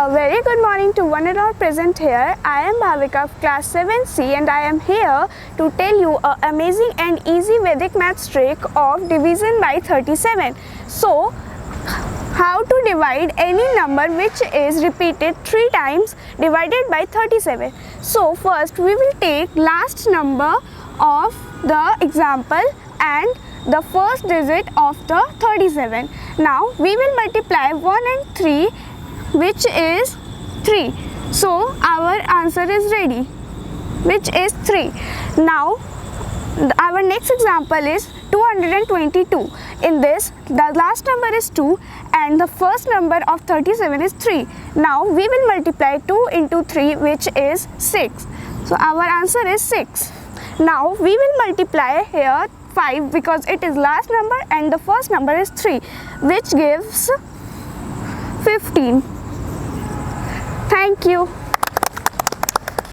A very good morning to one and all present here. I am Bhavika of class 7C and I am here to tell you an amazing and easy Vedic maths trick of division by 37. So, how to divide any number which is repeated 3 times divided by 37. So, first we will take last number of the example and the first digit of the 37. Now, we will multiply 1 and 3, which is 3. So our answer is ready, which is 3. Now our next example is 222. In this, the last number is 2 and the first number of 37 is 3. Now we will multiply 2 into 3, which is 6. So our answer is 6. Now we will multiply here 5 because it is last number and the first number is 3, which gives 15. Thank you.